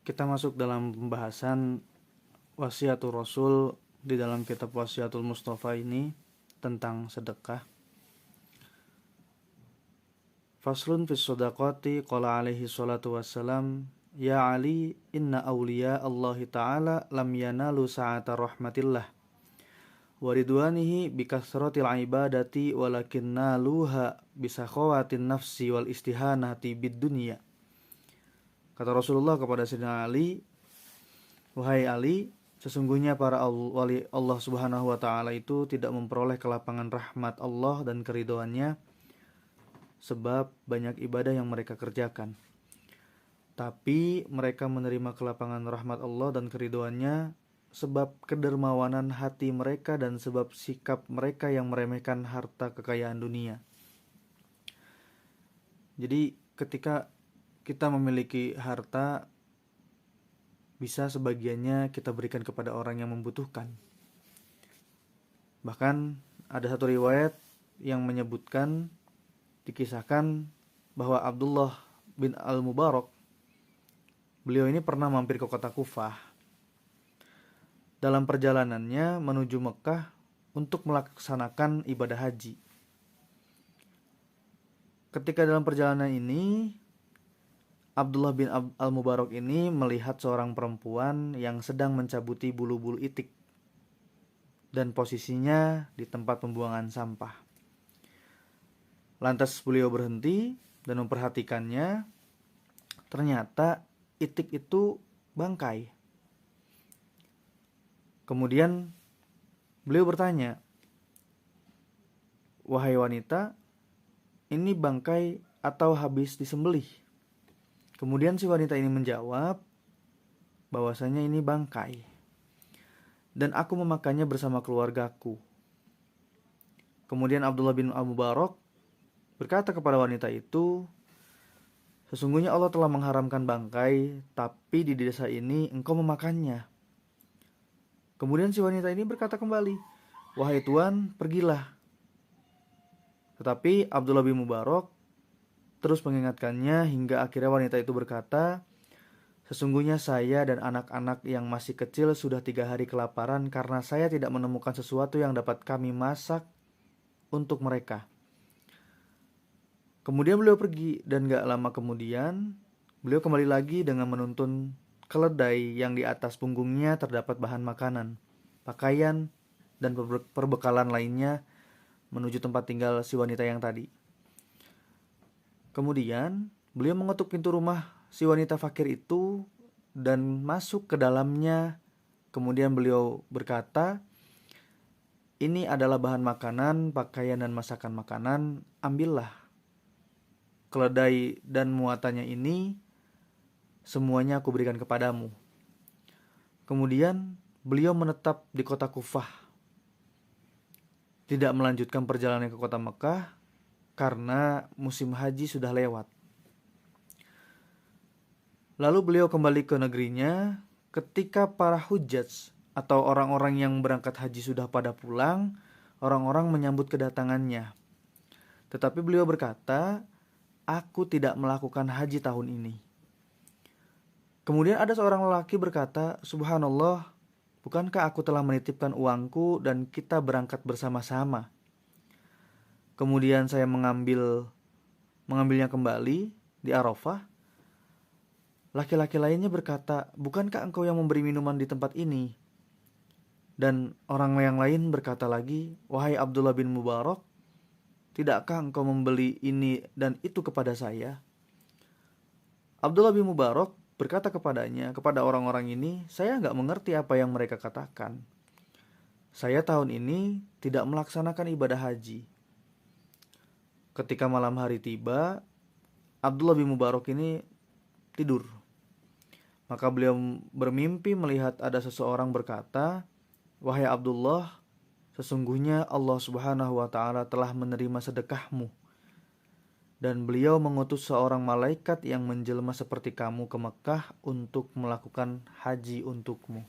Kita masuk dalam pembahasan wasiatul Rasul di dalam kitab Wasiatul Mustafa ini tentang sedekah. Faslun fis shadaqati qala alaihi salatu wassalam, ya Ali inna awliya Allah ta'ala lam yanalu sa'ata rahmatillah wa ridwanihi bikasratil ibadati walakin naluha bisakhawatin nafsi wal istihanati bid dunya. Kata Rasulullah kepada Sayyidina Ali, wahai Ali, sesungguhnya para wali Allah Subhanahu wa taala itu tidak memperoleh kelapangan rahmat Allah dan keridhoannya sebab banyak ibadah yang mereka kerjakan. Tapi mereka menerima kelapangan rahmat Allah dan keridhoannya sebab kedermawanan hati mereka dan sebab sikap mereka yang meremehkan harta kekayaan dunia. Jadi ketika kita memiliki harta, bisa sebagiannya kita berikan kepada orang yang membutuhkan. Bahkan ada satu riwayat yang menyebutkan, dikisahkan bahwa Abdullah bin Al-Mubarak, beliau ini pernah mampir ke kota Kufah. Dalam perjalanannya menuju Mekah untuk melaksanakan ibadah haji. Ketika dalam perjalanan ini, Abdullah bin Al-Mubarak ini melihat seorang perempuan yang sedang mencabuti bulu-bulu itik dan posisinya di tempat pembuangan sampah. Lantas beliau berhenti dan memperhatikannya. Ternyata itik itu bangkai. Kemudian beliau bertanya, wahai wanita, ini bangkai atau habis disembelih? Kemudian si wanita ini menjawab bahwasanya ini bangkai dan aku memakannya bersama keluargaku. Kemudian Abdullah bin Al-Mubarak berkata kepada wanita itu, sesungguhnya Allah telah mengharamkan bangkai, tapi di desa ini engkau memakannya. Kemudian si wanita ini berkata kembali, wahai Tuan, pergilah. Tetapi Abdullah bin Mubarak terus mengingatkannya hingga akhirnya wanita itu berkata, sesungguhnya saya dan anak-anak yang masih kecil sudah 3 hari kelaparan karena saya tidak menemukan sesuatu yang dapat kami masak untuk mereka. Kemudian beliau pergi dan gak lama kemudian beliau kembali lagi dengan menuntun keledai yang di atas punggungnya terdapat bahan makanan, pakaian, dan perbekalan lainnya menuju tempat tinggal si wanita yang tadi. Kemudian beliau mengetuk pintu rumah si wanita fakir itu dan masuk ke dalamnya. Kemudian beliau berkata, ini adalah bahan makanan, pakaian, dan masakan makanan. Ambillah keledai dan muatannya ini, semuanya aku berikan kepadamu. Kemudian beliau menetap di kota Kufah, tidak melanjutkan perjalanan ke kota Mekah karena musim haji sudah lewat. Lalu beliau kembali ke negerinya. Ketika para hujjaj atau orang-orang yang berangkat haji sudah pada pulang, orang-orang menyambut kedatangannya. Tetapi beliau berkata, aku tidak melakukan haji tahun ini. Kemudian ada seorang lelaki berkata, subhanallah, bukankah aku telah menitipkan uangku dan kita berangkat bersama-sama? Kemudian saya mengambilnya kembali di Arafah. Laki-laki lainnya berkata, bukankah engkau yang memberi minuman di tempat ini? Dan orang yang lain berkata lagi, wahai Abdullah bin Mubarak, tidakkah engkau membeli ini dan itu kepada saya? Abdullah bin Mubarak berkata kepada orang-orang ini, saya enggak mengerti apa yang mereka katakan. Saya tahun ini tidak melaksanakan ibadah haji. Ketika malam hari tiba, Abdullah bin Mubarak ini tidur. Maka beliau bermimpi melihat ada seseorang berkata, wahai Abdullah, sesungguhnya Allah Subhanahu wa taala telah menerima sedekahmu. Dan beliau mengutus seorang malaikat yang menjelma seperti kamu ke Mekah untuk melakukan haji untukmu.